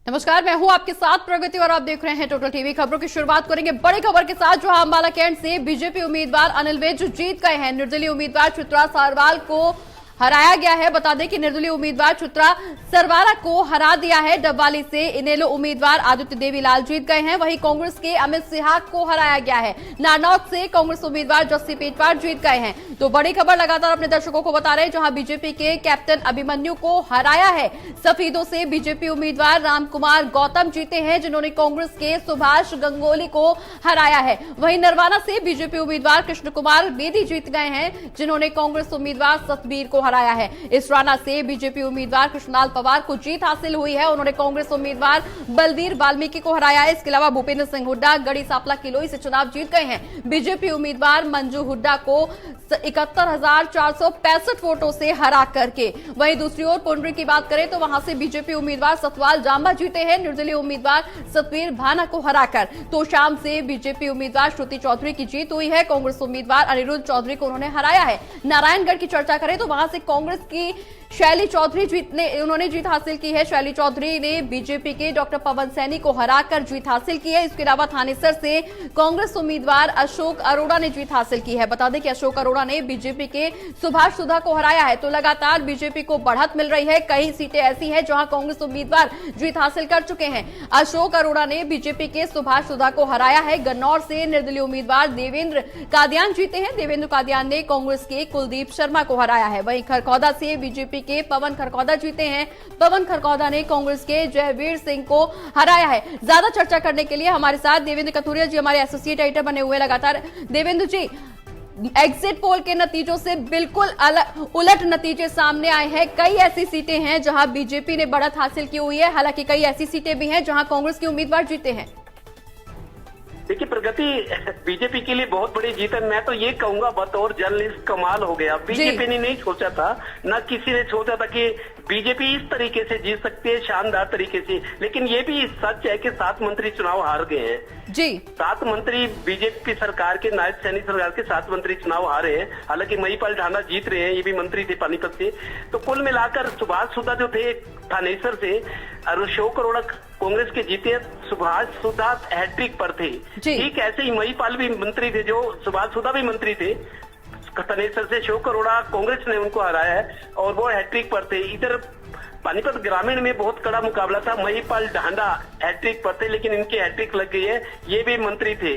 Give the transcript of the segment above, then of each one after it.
नमस्कार, मैं हूं आपके साथ प्रगति और आप देख रहे हैं टोटल टीवी। खबरों की शुरुआत करेंगे बड़ी खबर के साथ, जहां अंबाला कैंट से बीजेपी उम्मीदवार अनिल विज जीत गए हैं। निर्दलीय उम्मीदवार चित्रा सरवाल को हराया गया है। बता दें कि निर्दलीय उम्मीदवार चित्रा सरवाला को हरा दिया है। डबवाली से इनेलो उम्मीदवार आदित्य देवीलाल जीत गए हैं। वहीं कांग्रेस के अमित सिहाग को हराया गया है। नारनौत से कांग्रेस उम्मीदवार जस्सी पेटवार जीत गए हैं। तो बड़ी खबर लगातार अपने दर्शकों को बता रहे हैं, जहां बीजेपी के कैप्टन अभिमन्यु को हराया है। सफीदों से बीजेपी उम्मीदवार रामकुमार गौतम जीते हैं, जिन्होंने कांग्रेस के सुभाष गंगोली को हराया है। वहीं नरवाना से बीजेपी उम्मीदवार कृष्ण कुमार बेदी जीत गए हैं, जिन्होंने कांग्रेस उम्मीदवार सतबीर को हराया है। इसराना से बीजेपी उम्मीदवार कृष्णलाल पवार को जीत हासिल हुई है। उन्होंने कांग्रेस उम्मीदवार बलवीर वाल्मीकि को हराया है। इसके अलावा भूपेंद्र सिंह हुड्डा गढ़ी सापला किलोई से चुनाव जीत गए हैं। बीजेपी उम्मीदवार मंजू हुड्डा को 71,465 वोटों से हरा करके। वहीं दूसरी ओर पुंडरी की बात करें तो वहां से बीजेपी उम्मीदवार सतवाल जांबा जीते हैं, निर्दलीय उम्मीदवार सतवीर भाना को हराकर। तो शाम से बीजेपी उम्मीदवार श्रुति चौधरी की जीत हुई है। कांग्रेस उम्मीदवार अनिरुद्ध चौधरी को उन्होंने हराया है। नारायणगढ़ की चर्चा करें तो वहां से कांग्रेस की शैली चौधरी उन्होंने जीत हासिल की है। शैली चौधरी ने बीजेपी के डॉक्टर पवन सैनी को हराकर जीत हासिल की है। इसके अलावा थानेसर से कांग्रेस उम्मीदवार अशोक अरोड़ा ने जीत हासिल की है। बता दें कि अशोक अरोड़ा ने बीजेपी के सुभाष सुधा को हराया है। तो लगातार बीजेपी को बढ़त मिल रही है। कई सीटें ऐसी हैं जहां कांग्रेस उम्मीदवार जीत हासिल कर चुके हैं। अशोक अरोड़ा ने बीजेपी के सुभाष सुधा को हराया है। गन्नौर से निर्दलीय उम्मीदवार देवेंद्र कादियान जीते हैं। देवेंद्र कादियान ने कांग्रेस के कुलदीप शर्मा को हराया है। वहीं खरखौदा से बीजेपी के पवन खरखौदा जीते हैं। पवन खरखौदा ने कांग्रेस के जयवीर सिंह को हराया है। ज्यादा चर्चा करने के लिए हमारे साथ देवेंद्र कथुरिया जी हमारे एसोसिएट एडिटर बने हुए लगातार। देवेंद्र जी, एग्जिट पोल के नतीजों से बिल्कुल उलट नतीजे सामने आए हैं। कई ऐसी सीटें हैं जहां बीजेपी ने बढ़त हासिल की हुई है, हालांकि कई ऐसी सीटें भी हैं जहां कांग्रेस के उम्मीदवार जीते हैं। देखिए प्रगति, बीजेपी के लिए बहुत बड़ी जीत है। मैं तो ये कहूंगा बतौर जर्नलिस्ट कमाल हो गया। बीजेपी ने नहीं सोचा था, ना किसी ने सोचा था कि बीजेपी इस तरीके से जीत सकती है, शानदार तरीके से। लेकिन ये भी सच है कि 7 मंत्री चुनाव हार गए हैं जी। 7 मंत्री बीजेपी सरकार के, नायब सैनिक सरकार के 7 मंत्री चुनाव हारे हैं। हालांकि महिपाल ढांडा जीत रहे हैं, ये भी मंत्री थे पानीपत से। तो कुल मिलाकर सुभाष सुधा जो थे थानेसर से, और अशोक अरोड़ा कांग्रेस के जीते, सुभाष सुधा हैट्रिक पर थे। ठीक ऐसे ही महिपाल भी मंत्री थे, जो सुभाष सुधा भी मंत्री थे थानेसर से। अशोक अरोड़ा कांग्रेस ने उनको हराया है और वो हैट्रिक पर थे। इधर पानीपत ग्रामीण में बहुत कड़ा मुकाबला था। महिपाल ढांडा हैट्रिक पर थे, लेकिन इनकी हैट्रिक लग गई है। ये भी मंत्री थे,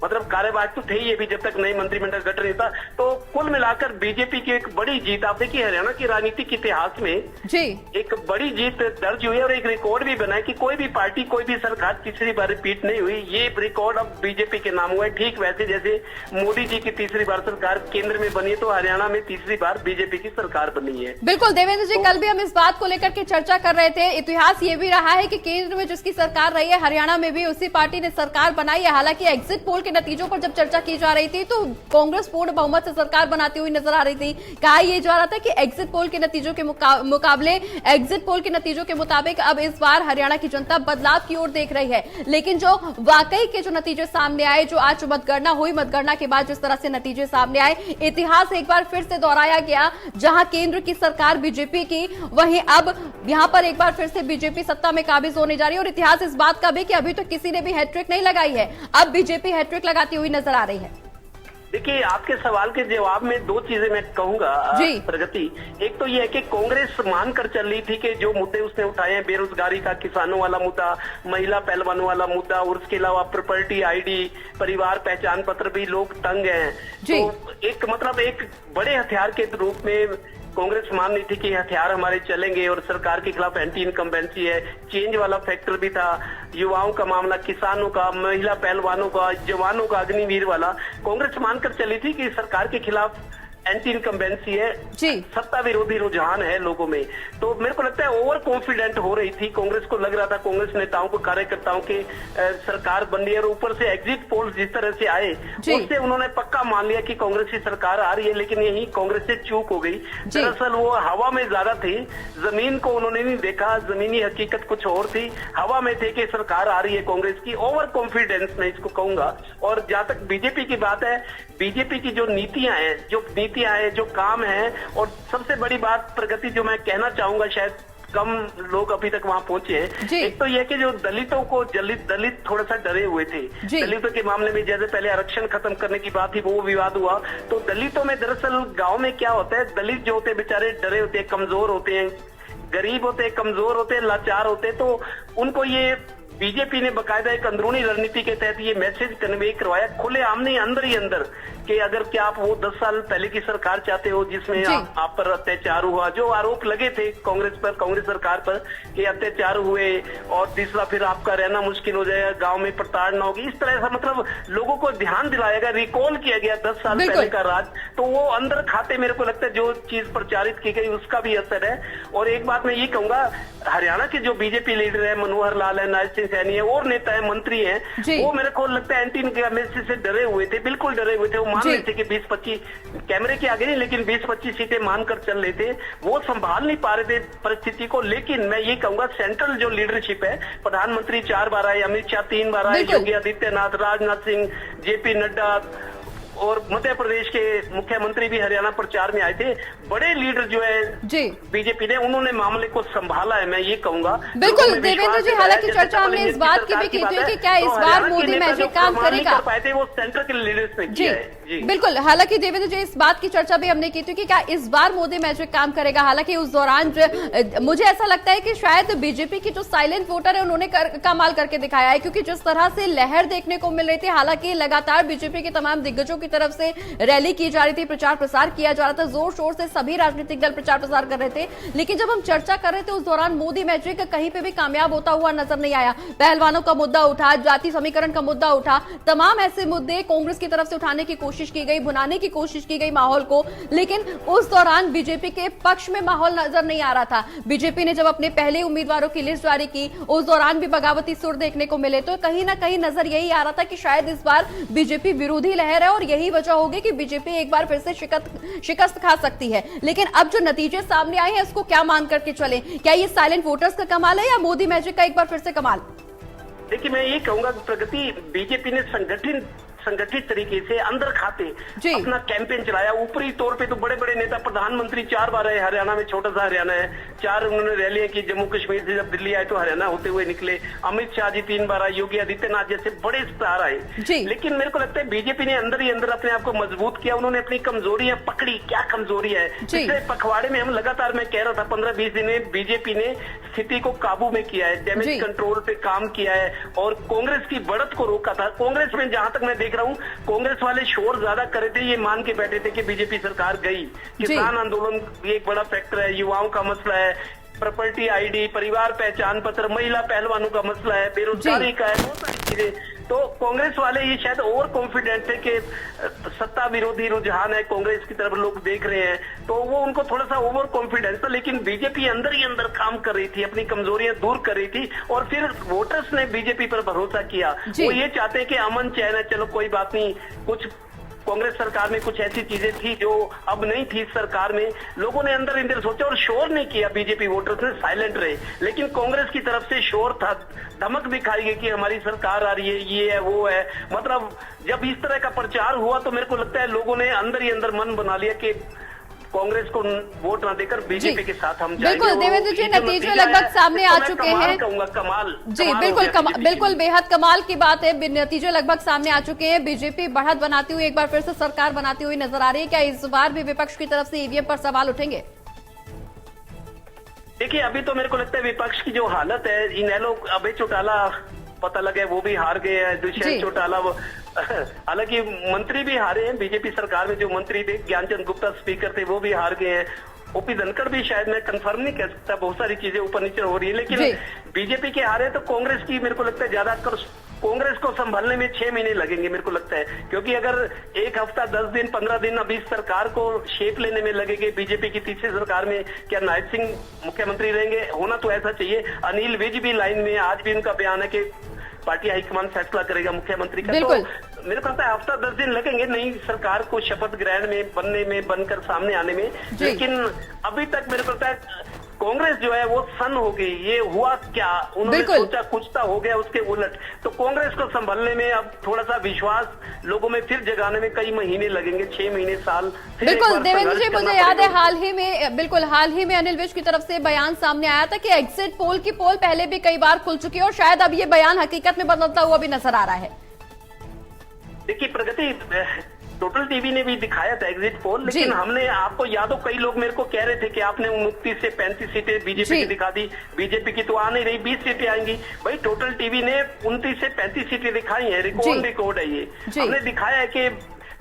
मतलब कार्यवाहक तो थे ये भी, जब तक नई मंत्रिमंडल गठन नहीं था। तो कुल मिलाकर बीजेपी की एक बड़ी जीत। आप देखिए हरियाणा की राजनीतिक इतिहास में जी एक बड़ी जीत दर्ज हुई है और एक रिकॉर्ड भी बना है कि कोई भी पार्टी, कोई भी सरकार तीसरी बार रिपीट नहीं हुई। ये रिकॉर्ड अब बीजेपी के नाम हुआ है। ठीक वैसे जैसे मोदी जी की तीसरी बार सरकार केंद्र में बनी है, तो हरियाणा में तीसरी बार बीजेपी की सरकार बनी है। बिल्कुल देवेंद्र जी, कल भी हम इस बात को लेकर के चर्चा कर रहे थे। इतिहास ये भी रहा है कि केंद्र में जिसकी सरकार रही है, हरियाणा में भी उसी पार्टी ने सरकार बनाई है। हालांकि एग्जिट पोल के नतीजों पर जब चर्चा की जा रही थी तो कांग्रेस पूर्ण बहुमत से सरकार बनाती हुई नजर आ रही थी। कहा यह जा रहा था कि एग्जिट पोल के नतीजों के मुकाबले, एग्जिट पोल के नतीजों के मुताबिक अब इस बार हरियाणा की जनता बदलाव की ओर देख रही है। लेकिन जो वाकई के जो नतीजे सामने आए, जो आज मतगणना हुई, मतगणना के बाद जिस तरह से नतीजे सामने आए, इतिहास एक बार फिर से दोहराया गया। जहां केंद्र की सरकार बीजेपी की, वहीं अब यहां पर एक बार फिर से बीजेपी सत्ता में काबिज होने जा रही है। और इतिहास इस बात का भी कि अभी तो किसी ने भी हैट्रिक नहीं लगाई है, अब बीजेपी हैट्रिक लगाती हुई नजर आ रही है। देखिए आपके सवाल के जवाब में 2 चीजें मैं कहूंगा प्रगति। एक तो ये है कि कांग्रेस मानकर चल रही थी कि जो मुद्दे उसने उठाए हैं, बेरोजगारी का, किसानों वाला मुद्दा, महिला पहलवानों वाला मुद्दा, और उसके अलावा प्रॉपर्टी आईडी, परिवार पहचान पत्र भी लोग तंग हैं। तो एक मतलब एक बड़े हथियार के रूप में कांग्रेस मान रही थी कि हथियार हमारे चलेंगे और सरकार के खिलाफ एंटी इनकम्बेंसी है। चेंज वाला फैक्टर भी था, युवाओं का मामला, किसानों का, महिला पहलवानों का, जवानों का, अग्निवीर वाला। कांग्रेस मानकर चली थी कि सरकार के खिलाफ एंटी इनकम्बेंसी है, सत्ता विरोधी रुझान है लोगों में। तो मेरे को लगता है ओवर कॉन्फिडेंट हो रही थी कांग्रेस को। लग रहा था कांग्रेस नेताओं को, कार्यकर्ताओं के सरकार बन रही है। और ऊपर से एग्जिट पोल्स जिस तरह से आए, उससे उन्होंने पक्का मान लिया कि कांग्रेस की सरकार आ रही है। लेकिन यही कांग्रेस से चूक हो गई। दरअसल वो हवा में ज्यादा थी, जमीन को उन्होंने नहीं देखा। जमीनी हकीकत कुछ और थी, हवा में थे कि सरकार आ रही है कांग्रेस की। ओवर कॉन्फिडेंस मैं इसको कहूंगा। और जहां तक बीजेपी की बात है, बीजेपी की जो नीतियां हैं, जो काम है, और सबसे बड़ी बात प्रगति जो मैं कहना चाहूंगा, शायद कम लोग अभी तक वहां पहुंचे हैं। एक तो यह कि जो दलितों को दलित थोड़ा सा डरे हुए थे, दलितों के मामले में जैसे पहले आरक्षण खत्म करने की बात थी वो विवाद हुआ, तो दलितों में दरअसल गांव में क्या होता है, दलित जो होते हैं बेचारे डरे होते हैं, कमजोर होते हैं, गरीब होते हैं, कमजोर होते हैं, लाचार होते हैं, तो उनको ये बीजेपी ने बकायदा एक अंदरूनी रणनीति के तहत ये मैसेज कन्वे करवाया खुले आमने अंदर ही अंदर कि अगर क्या आप वो 10 साल पहले की सरकार चाहते हो जिसमें आप पर अत्याचार हुआ, जो आरोप लगे थे कांग्रेस सरकार पर कि अत्याचार हुए, और तीसरा फिर आपका रहना मुश्किल हो जाएगा, गांव में प्रताड़ना होगी, इस तरह से मतलब लोगों को ध्यान दिलाया गया, रिकॉल किया गया 10 साल पहले का राज, तो वो अंदर खाते मेरे को लगता है जो चीज प्रचारित की गई उसका भी असर है। और एक बात मैं ये कहूंगा, हरियाणा के जो बीजेपी लीडर है, मनोहर लाल है, नायब सिंह सैनी है, और नेता है, मंत्री है, वो मेरे को लगता है एंटी इनकम्बेंसी से डरे हुए थे, बिल्कुल डरे हुए थे। वो मान रहे थे कि 20-25 कैमरे के आगे नहीं, लेकिन 20-25 सीटें मानकर चल रहे थे, वो संभाल नहीं पा रहे थे परिस्थिति को। लेकिन मैं ये कहूंगा सेंट्रल जो लीडरशिप है, प्रधानमंत्री 4 बार आए, अमित शाह 3 बार आए, योगी आदित्यनाथ, राजनाथ सिंह, जेपी नड्डा और मध्य प्रदेश के मुख्यमंत्री भी हरियाणा प्रचार में आए थे। बड़े लीडर जो है बीजेपी ने, उन्होंने मामले को संभाला है, मैं ये कहूंगा। बिल्कुल देवेंद्र जी, हालांकि चर्चा हमने इस बात की भी की थी कि क्या इस बार मोदी मैजिक काम करेगा, पाए थे वो सेंटर के लीडर्स ने किया है। बिल्कुल, हालांकि देवेंद्र जी इस बात की चर्चा भी हमने की थी कि क्या इस बार मोदी मैजिक काम करेगा। हालांकि उस दौरान मुझे ऐसा लगता है कि शायद बीजेपी की जो साइलेंट वोटर है उन्होंने कमाल करके दिखाया है, क्योंकि जिस तरह से लहर देखने को मिल रही थी, हालांकि लगातार बीजेपी के तमाम दिग्गजों की तरफ से रैली की जा रही थी, प्रचार प्रसार किया जा रहा था, जोर शोर से सभी राजनीतिक दल प्रचार प्रसार कर रहे थे, लेकिन जब हम चर्चा कर रहे थे उस दौरान मोदी मैजिक कहीं पे भी कामयाब होता हुआ नजर नहीं आया। पहलवानों का मुद्दा उठा, जाति समीकरण का मुद्दा उठा, तमाम ऐसे मुद्दे कांग्रेस की तरफ से उठाने की कोशिश की गई, भुनाने की कोशिश की गई माहौल को, लेकिन उस दौरान बीजेपी के पक्ष में माहौल नजर नहीं आ रहा था। बीजेपी ने जब अपने पहले उम्मीदवारों की लिस्ट जारी की, उस दौरान भी बगावती सुर देखने को मिले, तो कहीं ना कहीं नजर यही आ रहा था कि शायद इस बार बीजेपी विरोधी लहर है और यही वजह होगी कि बीजेपी एक बार फिर से शिकस्त खा सकती है। लेकिन अब जो नतीजे सामने आए हैं उसको क्या मान करके चले, क्या ये साइलेंट वोटर्स का कमाल है या मोदी मैजिक का एक बार फिर से कमाल? देखिए, मैं ये कहूंगा प्रगति बीजेपी ने संगठित तरीके से अंदर खाते अपना कैंपेन चलाया। ऊपरी तौर पे तो बड़े बड़े नेता, प्रधानमंत्री 4 बार आए, हरियाणा में छोटा सा हरियाणा है, 4 उन्होंने रैलियां की, जम्मू कश्मीर से जब दिल्ली आए तो हरियाणा होते हुए निकले, अमित शाह जी 3 बार आए, योगी आदित्यनाथ जैसे बड़े स्टार आए। लेकिन मेरे को लगता है बीजेपी ने अंदर ही अंदर अपने आप को मजबूत किया, उन्होंने अपनी कमजोरियां पकड़ी। क्या कमजोरी है? पिछले पखवाड़े में हम लगातार, मैं कह रहा था 15-20 दिन में बीजेपी ने स्थिति को काबू में किया है, डैमेज कंट्रोल पे काम किया है और कांग्रेस की बढ़त को रोका था। कांग्रेस में जहां तक मैं देख रहा हूं, कांग्रेस वाले शोर ज्यादा करे थे, ये मान के बैठे थे कि बीजेपी सरकार गई। किसान आंदोलन एक बड़ा फैक्टर है, युवाओं का मसला है, प्रॉपर्टी आईडी, परिवार पहचान पत्र, महिला पहलवानों का मसला है, बेरोजगारी का है, बहुत सारी चीजें। तो कांग्रेस वाले ये शायद ओवर कॉन्फिडेंट थे कि सत्ता विरोधी रुझान है, कांग्रेस की तरफ लोग देख रहे हैं, तो वो उनको थोड़ा सा ओवर कॉन्फिडेंस था। लेकिन बीजेपी अंदर ही अंदर काम कर रही थी, अपनी कमजोरियां दूर कर रही थी और फिर वोटर्स ने बीजेपी पर भरोसा किया। वो ये चाहते हैं कि अमन चैन है, चलो कोई बात नहीं, कुछ कांग्रेस सरकार में कुछ ऐसी चीजें थी जो अब नहीं थी इस सरकार में, लोगों ने अंदर अंदर सोचा और शोर नहीं किया, बीजेपी वोटर्स ने साइलेंट रहे। लेकिन कांग्रेस की तरफ से शोर था, धमक दिखाई गई कि हमारी सरकार आ रही है, ये है वो है। मतलब जब इस तरह का प्रचार हुआ तो मेरे को लगता है लोगों ने अंदर ही अंदर मन बना लिया कि कांग्रेस को वोट ना देकर बीजेपी के साथ हम जाएंगे। बिल्कुल देवेंद्र जी, नतीजे लगभग सामने आ चुके हैं। कमाल जी बिल्कुल बेहद कमाल की बात है, नतीजे लगभग सामने आ चुके हैं। बीजेपी बढ़त बनाती हुई एक बार फिर से सरकार बनाती हुई नजर आ रही है। क्या इस बार भी विपक्ष की तरफ से ईवीएम पर सवाल उठेंगे? देखिए, अभी तो मेरे को लगता है विपक्ष की जो हालत है, इनेलो अभय चौटाला पता लगे वो भी हार गए हैं, दुष्यंत चौटाला, हालांकि मंत्री भी हारे हैं बीजेपी सरकार में, जो मंत्री थे ज्ञानचंद गुप्ता स्पीकर थे वो भी हार गए हैं, ओपी धनखड़ भी शायद, मैं कंफर्म नहीं कह सकता, बहुत सारी चीजें ऊपर नीचे हो रही है। लेकिन बीजेपी के हारे तो कांग्रेस की मेरे को लगता है ज्यादातर कांग्रेस को संभालने में 6 महीने लगेंगे मेरे को लगता है, क्योंकि अगर 1 हफ्ता 10 दिन 15 दिन अभी सरकार को शेप लेने में लगेंगे, बीजेपी की तीसरी सरकार में क्या नायब सिंह मुख्यमंत्री रहेंगे? होना तो ऐसा चाहिए। अनिल विज भी लाइन में, आज भी उनका बयान है कि पार्टी हाईकमान फैसला करेगा मुख्यमंत्री का। तो मेरे को लगता है हफ्ता 10 दिन लगेंगे नई सरकार को शपथ ग्रहण में बनकर सामने आने में। लेकिन अभी तक मेरे को लगता है कांग्रेस जो है वो सन हो गई। ये हुआ क्या, उन्होंने सोचा कुछ तो हो गया, उसके उलट। तो कांग्रेस को संभलने में अब थोड़ा सा विश्वास लोगों में फिर जगाने में कई महीने लगेंगे, 6 महीने साल। बिल्कुल देवेंद्र जी, मुझे याद है हाल ही में अनिल विज की तरफ से बयान सामने आया था कि एग्जिट पोल की पोल पहले भी कई बार खुल चुकी है और शायद अब ये बयान हकीकत में बदलता हुआ भी नजर आ रहा है। देखिए प्रगति, टोटल टीवी ने भी दिखाया था एग्जिट पोल, लेकिन हमने, आपको याद हो, कई लोग मेरे को कह रहे थे कि आपने 29 से 35 सीटें बीजेपी की दिखा दी, बीजेपी की तो आ नहीं रही, 20 सीटें आएंगी। भाई टोटल टीवी ने 29 से 35 सीटें दिखाई है, रिकॉर्ड है ये। हमने दिखाया है कि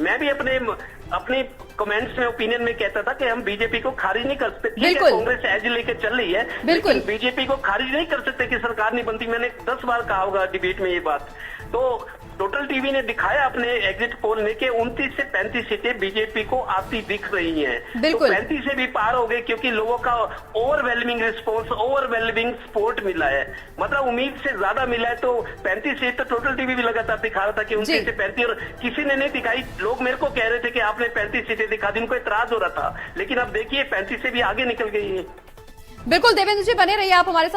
मैं भी अपने कमेंट्स में, ओपिनियन में कहता था कि हम बीजेपी को खारिज नहीं कर सकते। ठीक है, कांग्रेस एज लेके चल रही है, लेकिन बीजेपी को खारिज नहीं कर सकते कि सरकार नहीं बनती। मैंने 10 बार कहा होगा डिबेट में ये बात। तो टोटल टीवी ने दिखाया अपने एग्जिट पोल में कि 29 से 35 सीटें बीजेपी को आती दिख रही हैं। तो 35 से भी पार हो गए, क्योंकि लोगों का ओवरवेलमिंग रिस्पॉन्स, ओवरवेलमिंग सपोर्ट मिला है, मतलब उम्मीद से ज्यादा मिला है। तो 35 सीट तो टोटल टीवी भी लगातार दिखा रहा था कि 29 से 35, और किसी ने नहीं दिखाई। लोग मेरे को कह रहे थे कि आपने 35 सीटें दिखा दी, उनको इतराज हो रहा था, लेकिन अब देखिए 35 से भी आगे निकल गई है। बिल्कुल देवेंद्र जी, बने रहिए आप हमारे साथ।